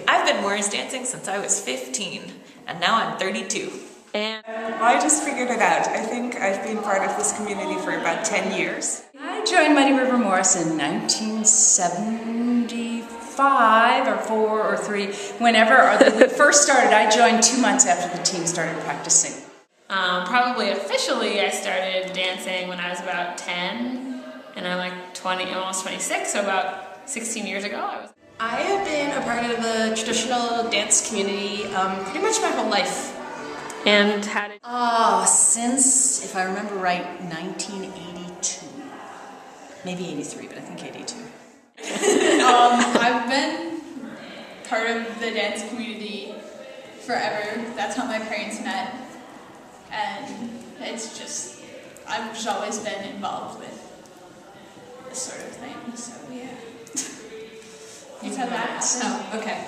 I've been Morris dancing since I was 15, and now I'm 32. And I just figured it out. I think I've been part of this community for about 10 years. I joined Muddy River Morris in 1975 or 4 or 3. Whenever we first started, I joined 2 months after the team started practicing. Probably officially I started dancing when I was about 10, and I'm like 20, almost 26, so about 16 years ago. I have been a part of the traditional dance community pretty much my whole life. And how did... Since, if I remember right, 1982. Maybe 83, but I think 82. I've been part of the dance community forever. That's how my parents met. And it's just, I've just always been involved with this sort of thing, so yeah. You said that? Oh, okay.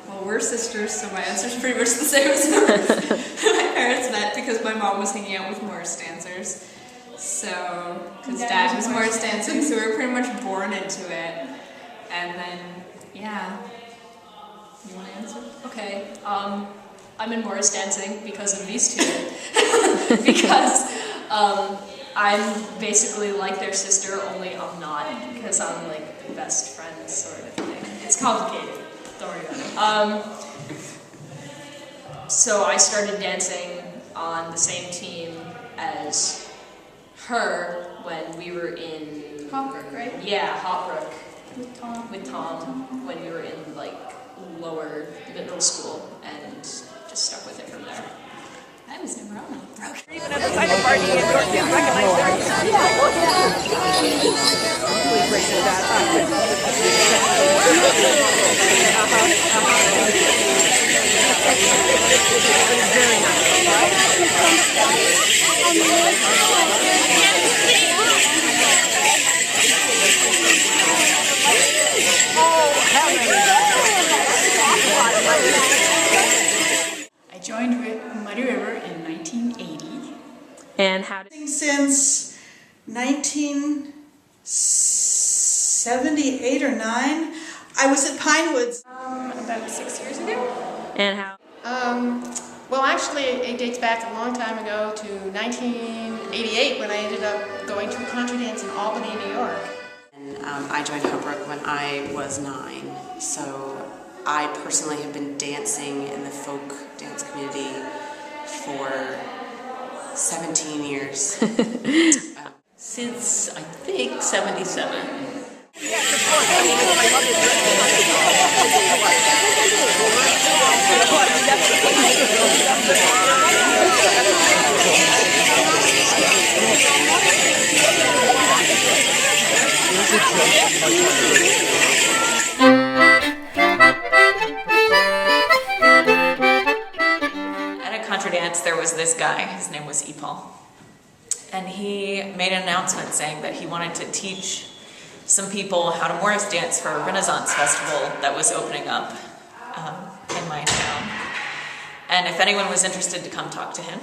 Well, we're sisters, so my answer's pretty much the same as yours. My parents met because my mom was hanging out with Morris dancers. So, because Dad was Morris dancing, so we were pretty much born into it. And then, yeah. You want to answer? Okay, I'm in Morris dancing because of these two. Because I'm basically like their sister, only I'm not, because I'm like best friends sort of thing. It's complicated. Don't worry about it. So I started dancing on the same team as her when we were in Hopbrook, right? Yeah, Hopbrook. With Tom. With Tom when we were in like lower middle school, and just stuck with it from there. I was never on Hopbrook. Even at the silent party, and Dorothy recognized I joined Muddy River in 1980. And how did... Since 1978 or 9, I was at Pinewoods. About 6 years ago. And how... Well, actually, it dates back a long time ago to 1988 when I ended up going to a country dance in Albany, New York. And I joined Hopebrook when I was 9, so I personally have been dancing in the folk dance community for 17 years. Since, I think, 77. At a contra dance, there was this guy. His name was Paul. And he made an announcement saying that he wanted to teach some people how to Morris dance for a Renaissance festival that was opening up in my town. And if anyone was interested to come talk to him.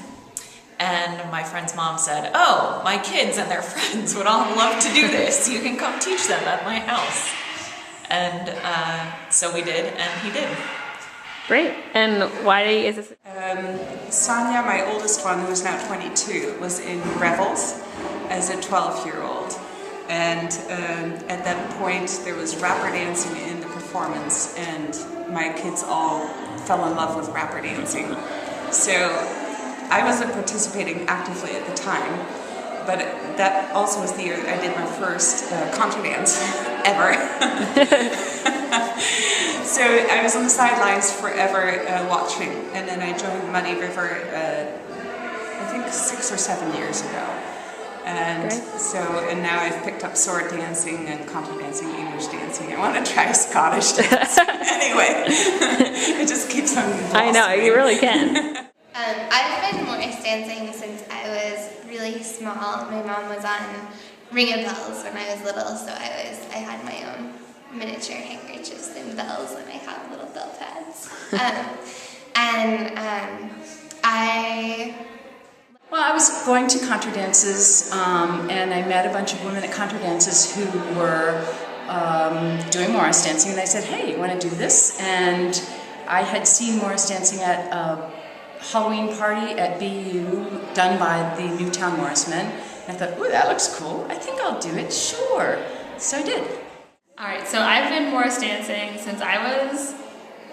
And my friend's mom said, "Oh, my kids and their friends would all love to do this. You can come teach them at my house." And so we did, and he did. Great. And why is this... Sonia, my oldest one, who is now 22, was in Revels as a 12-year-old. And at that point, there was rapper dancing in the performance, and my kids all fell in love with rapper dancing. So I wasn't participating actively at the time, but that also was the year I did my first contra dance ever. So I was on the sidelines forever watching, and then I joined Muddy River, I think 6 or 7 years ago. And and now I've picked up sword dancing and contra dancing, English dancing. I want to try Scottish dance. Anyway, it just keeps on blossoming. I know, you really can. I've been dancing since I was really small. My mom was on Ring of Bells when I was little, so I had my own miniature handkerchiefs and bells, and I have little bell pads. Well, I was going to contra dances, and I met a bunch of women at contra dances who were doing Morris dancing, and I said, hey, you want to do this? And I had seen Morris dancing at a Halloween party at BU done by the Newtown Morris men, and I thought, ooh, that looks cool. I think I'll do it, sure. So I did. All right, so I've been Morris dancing since I was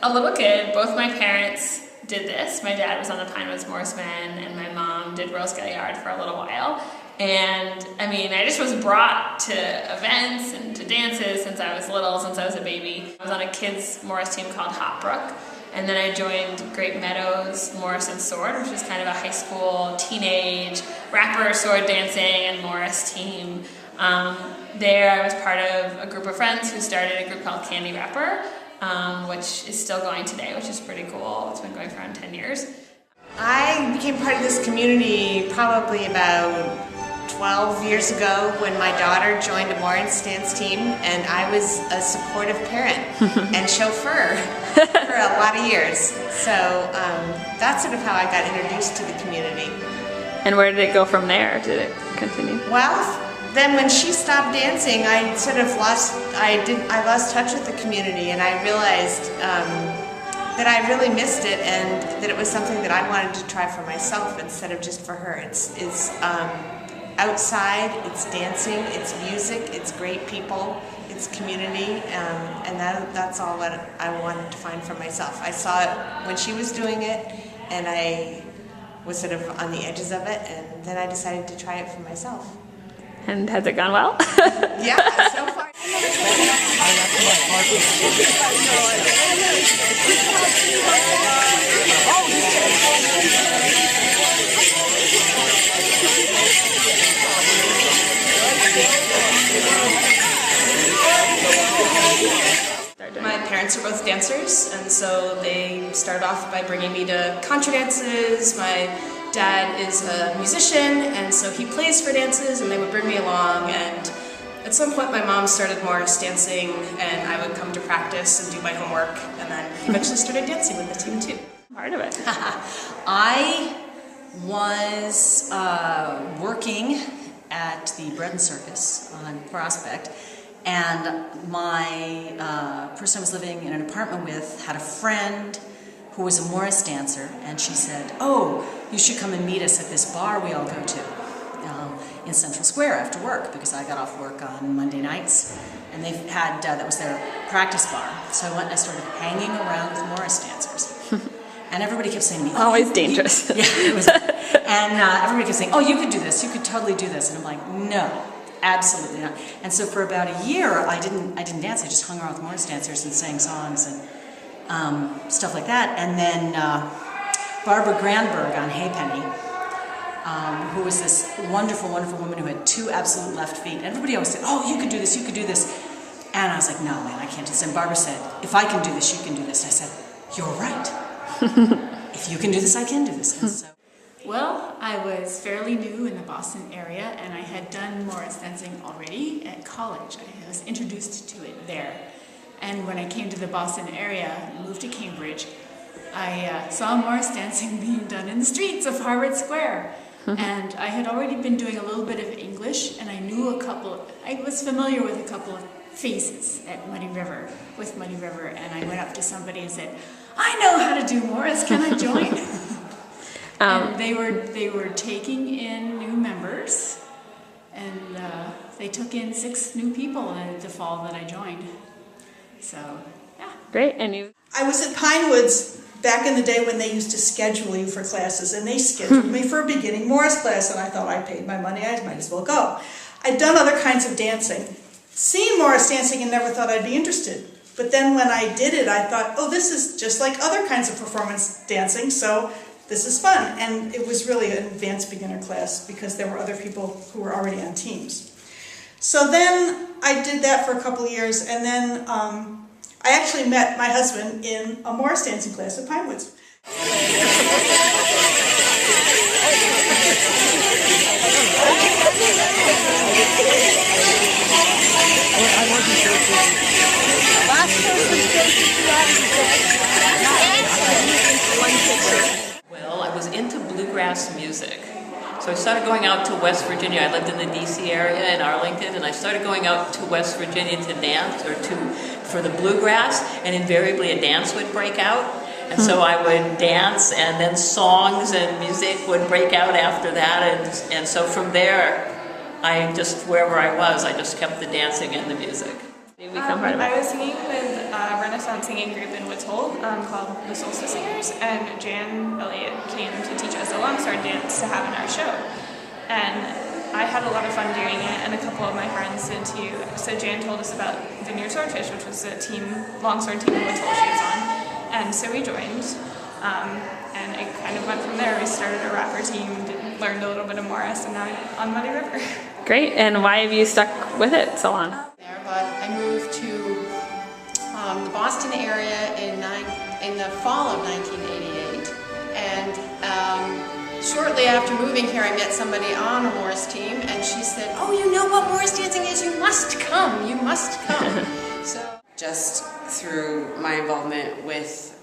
a little kid. Both my parents did this. My dad was on the Pinewoods Morris Men, and my mom did Royal Scale Yard for a little while. And I mean, I just was brought to events and to dances since I was little, since I was a baby. I was on a kids Morris team called Hot Brook, and then I joined Great Meadows Morris and Sword, which is kind of a high school, teenage, rapper, sword dancing, and Morris team. There I was part of a group of friends who started a group called Candy Rapper, which is still going today, which is pretty cool. It's been going for around 10 years. I became part of this community probably about 12 years ago when my daughter joined a Morris dance team, and I was a supportive parent and chauffeur for a lot of years. So that's sort of how I got introduced to the community. And where did it go from there? Did it continue? Well, then when she stopped dancing, I sort of lost touch with the community, and I realized that I really missed it, and that it was something that I wanted to try for myself instead of just for her. It's outside, it's dancing, it's music, it's great people, it's community, and that's all that I wanted to find for myself. I saw it when she was doing it, and I was sort of on the edges of it, and then I decided to try it for myself. And has it gone well? Yeah, so far. My parents are both dancers, and so they started off by bringing me to contra dances. My dad is a musician, and so he plays for dances, and they would bring me along. And at some point my mom started Morris dancing, and I would come to practice and do my homework, and then eventually started dancing with the team too. Part of it. I was working at the Bread and Circus on Prospect, and my person I was living in an apartment with had a friend who was a Morris dancer, and she said, oh, you should come and meet us at this bar we all go to in Central Square after work, because I got off work on Monday nights, and they had, that was their practice bar. So I went and I started hanging around with Morris dancers. And everybody kept saying to me, oh, always dangerous. Yeah, it was. And everybody kept saying, oh, you could do this, you could totally do this. And I'm like, no, absolutely not. And so for about a year, I didn't dance. I just hung around with Morris dancers and sang songs and stuff like that. And then Barbara Grandberg on Haypenny, who was this wonderful, wonderful woman who had two absolute left feet. Everybody always said, oh, you could do this, you could do this. And I was like, no, man, I can't do this. And Barbara said, if I can do this, you can do this. And I said, you're right. If you can do this, I can do this. And so, well, I was fairly new in the Boston area, and I had done Morris dancing already at college. I was introduced to it there. And when I came to the Boston area and moved to Cambridge, I saw Morris dancing being done in the streets of Harvard Square. And I had already been doing a little bit of English, and I knew I was familiar with a couple of faces at Muddy River, and I went up to somebody and said, I know how to do Morris, can I join? And they were taking in new members, and they took in 6 new people in the fall that I joined. So, yeah. Great, and you? I was at Pinewoods back in the day when they used to schedule you for classes, and they scheduled me for a beginning Morris class, and I thought, I paid my money, I might as well go. I'd done other kinds of dancing. Seen Morris dancing and never thought I'd be interested. But then when I did it, I thought, oh, this is just like other kinds of performance dancing, so this is fun. And it was really an advanced beginner class because there were other people who were already on teams. So then I did that for a couple of years, and then I actually met my husband in a Morris dancing class at Pinewoods. Well, I was into bluegrass music. So I started going out to West Virginia. I lived in the DC area in Arlington, and I started going out to West Virginia to dance for the bluegrass, and invariably a dance would break out. And so I would dance, and then songs and music would break out after that, and so from there, wherever I was, I just kept the dancing and the music. I was singing with a Renaissance singing group in Woods Hole called the Solstice Singers, and Jan Elliott came to teach us a longsword dance to have in our show. And I had a lot of fun doing it, and a couple of my friends did too. So Jan told us about Vineyard Swordfish, which was a longsword team in Woods Hole she was on. And so we joined, and it kind of went from there. We started a rapper team, learned a little bit of Morris, and now I'm on Muddy River. Great, and why have you stuck with it so long? But I moved to the Boston area in the fall of 1988, and shortly after moving here I met somebody on a Morris team, and she said, "Oh, you know what Morris dancing is? You must come, you must come." So Just through my involvement with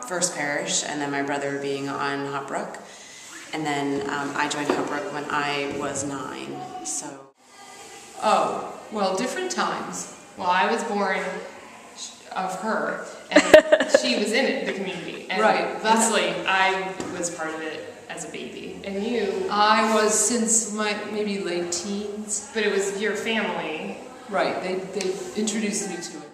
First Parish, and then my brother being on Hot Brook, and then I joined Hot Brook when I was 9, so. Oh, well, different times. Well, I was born of her, and she was in the community. And Right. Thusly, I was part of it as a baby. And you? I was since my maybe late teens, but it was your family. Right, they introduced me to it.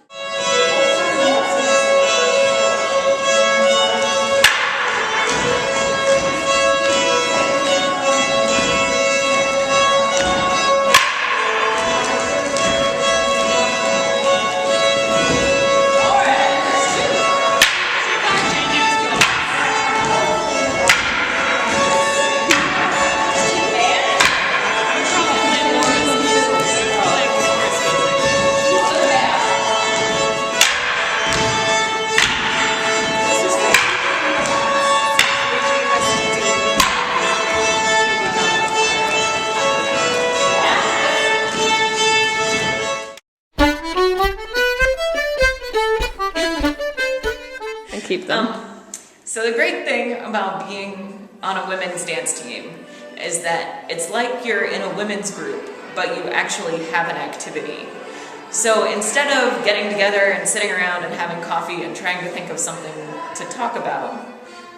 Keep them. So the great thing about being on a women's dance team is that it's like you're in a women's group, but you actually have an activity. So instead of getting together and sitting around and having coffee and trying to think of something to talk about,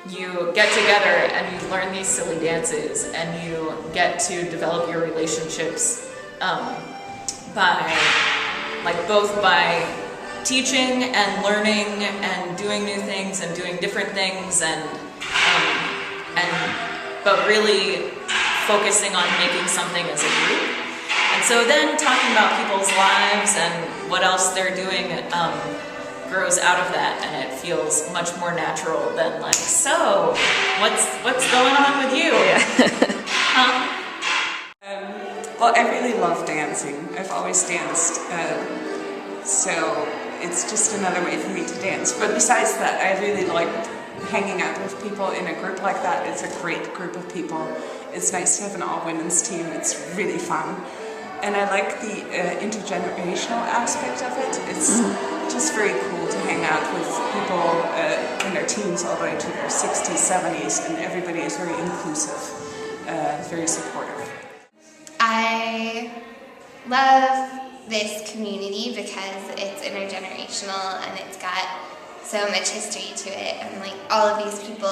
you get together and you learn these silly dances, and you get to develop your relationships both by teaching and learning and doing new things and doing different things, but really focusing on making something as a group. And so then talking about people's lives and what else they're doing grows out of that, and it feels much more natural than like, so what's going on with you? Well, I really love dancing. I've always danced, so it's just another way for me to dance. But besides that, I really like hanging out with people in a group like that. It's a great group of people. It's nice to have an all-women's team. It's really fun. And I like the intergenerational aspect of it. It's just very cool to hang out with people in their teens all the way to their 60s, 70s, and everybody is very inclusive, very supportive. I love this community because it's intergenerational and it's got so much history to it, and like all of these people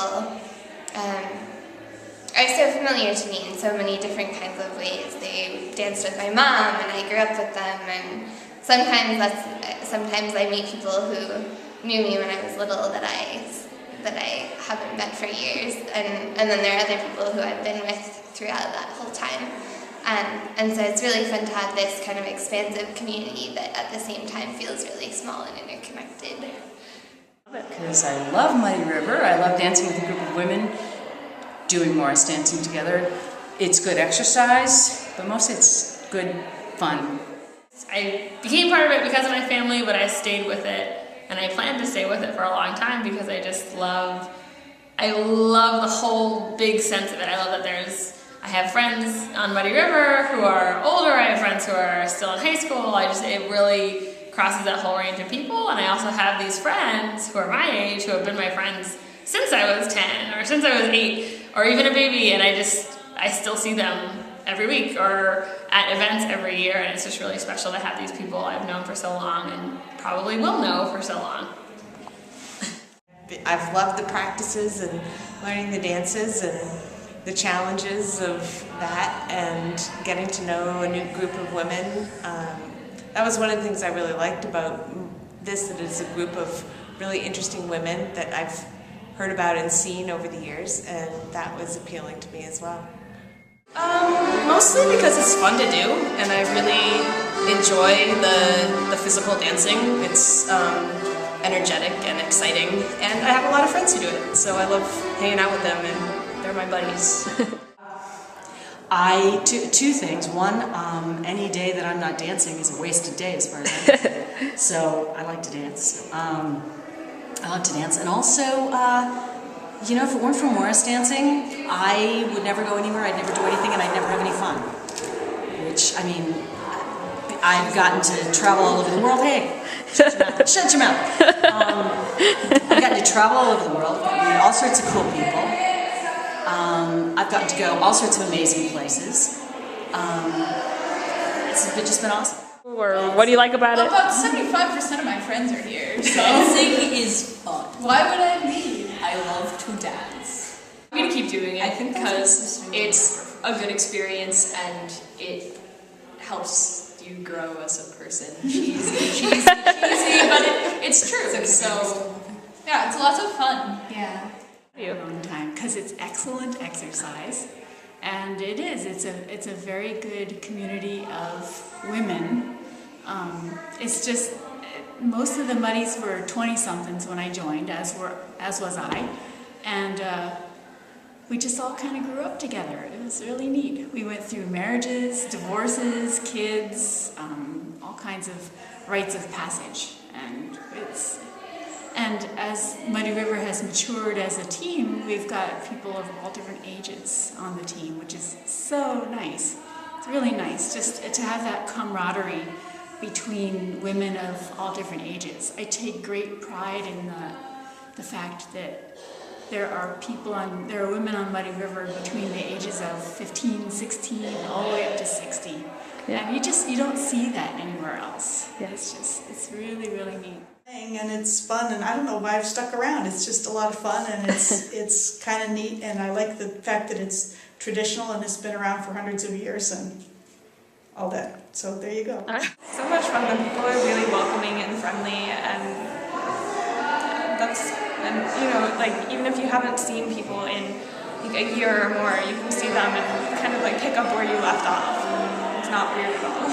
are so familiar to me in so many different kinds of ways. They danced with my mom and I grew up with them, and sometimes I meet people who knew me when I was little that I haven't met for years, and then there are other people who I've been with throughout that whole time. And so it's really fun to have this kind of expansive community that at the same time feels really small and interconnected. Because I love Muddy River, I love dancing with a group of women, doing Morris dancing together. It's good exercise, but mostly it's good fun. I became part of it because of my family, but I stayed with it, and I plan to stay with it for a long time because I just love the whole big sense of it. I love that I I have friends on Muddy River who are older, I have friends who are still in high school. It really crosses that whole range of people. And I also have these friends who are my age who have been my friends since I was 10 or since I was 8 or even a baby, and I still see them every week or at events every year, and it's just really special to have these people I've known for so long and probably will know for so long. I've loved the practices and learning the dances and the challenges of that and getting to know a new group of women. That was one of the things I really liked about this, that it's a group of really interesting women that I've heard about and seen over the years, and that was appealing to me as well. Mostly because it's fun to do, and I really enjoy the physical dancing. It's energetic and exciting, and I have a lot of friends who do it, so I love hanging out with them, and they're my buddies. Two things. One, any day that I'm not dancing is a wasted day as far as I'm concerned. So I like to dance. I love to dance, and also, you know, if it weren't for Morris dancing, I would never go anywhere, I'd never do anything, and I'd never have any fun. Which, I mean, I've gotten to travel all over the world. Hey, shut your mouth. Shut your mouth. I've gotten to travel all over the world. I've gotten to meet all sorts of cool people. I've gotten to go all sorts of amazing places. It's just been awesome. Or what do you like about it? About 75% of my friends are here. So Dancing is fun. Why would I leave? I love to dance. I'm gonna keep doing it because it's a good experience and it helps you grow as a person. Cheesy, but it's true. So yeah, it's lots of fun. Yeah. A long time because it's excellent exercise, and it's a very good community of women. It's just most of the Muddies were 20-somethings when I joined, as was I, and we just all kind of grew up together. It was really neat. We went through marriages, divorces, kids, all kinds of rites of passage, and as Muddy River has matured as a team, we've got people of all different ages on the team, which is so nice. It's really nice just to have that camaraderie between women of all different ages. I take great pride in the fact that there are women on Muddy River between the ages of 15, 16, all the way up to 60. Yeah. And you don't see that anywhere else. Yeah. It's really, really neat. And it's fun, and I don't know why I've stuck around. It's just a lot of fun, and it's kind of neat, and I like the fact that it's traditional and it's been around for hundreds of years and all that. So there you go. So much fun. The people are really welcoming and friendly, and you know, like even if you haven't seen people in like a year or more, you can see them and kind of like pick up where you left off. It's not weird at all.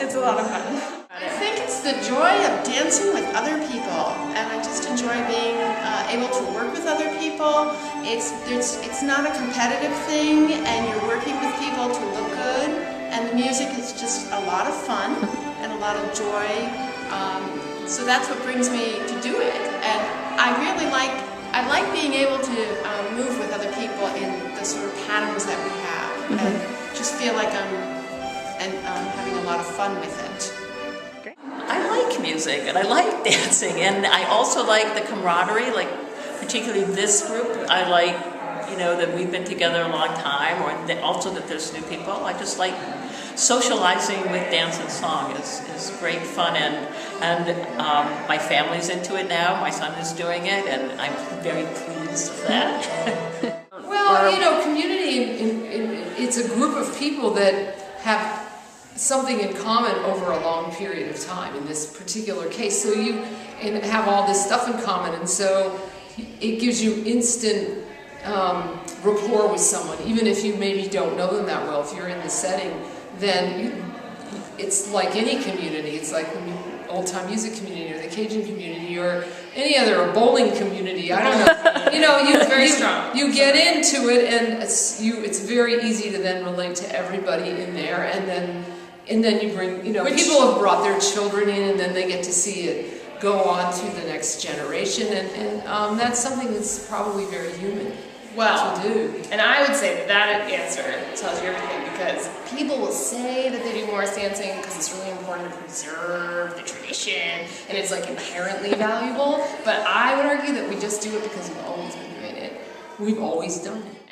It's a lot of fun. I think it's the joy of dancing with other people, and I just enjoy being able to work with other people. It's not a competitive thing, and you're working with people to look good, and the music is just a lot of fun and a lot of joy. So that's what brings me to do it, and I like being able to move with other people in the sort of patterns that we have, and just feel like I'm having a lot of fun with it. I like music and I like dancing, and I also like the camaraderie, like particularly this group. I like, you know, that we've been together a long time, or that also that there's new people. I just like socializing with dance and song is great fun, and my family's into it now. My son is doing it, and I'm very pleased with that. Well, you know, community, it's a group of people that have something in common over a long period of time in this particular case. So you have all this stuff in common, and so it gives you instant rapport with someone, even if you maybe don't know them that well. If you're in the setting, then it's like any community. It's like the old-time music community or the Cajun community or any other bowling community. I don't know. You know, you get into it, and it's very easy to then relate to everybody in there, and then you bring, you know, people have brought their children in, and then they get to see it go on to the next generation, and that's something that's probably very human. Well, to do. and I would say that answer tells you everything, because people will say that they do Morris dancing because it's really important to preserve the tradition and it's like inherently valuable, but I would argue that we just do it because we've always been doing it. We've always done it.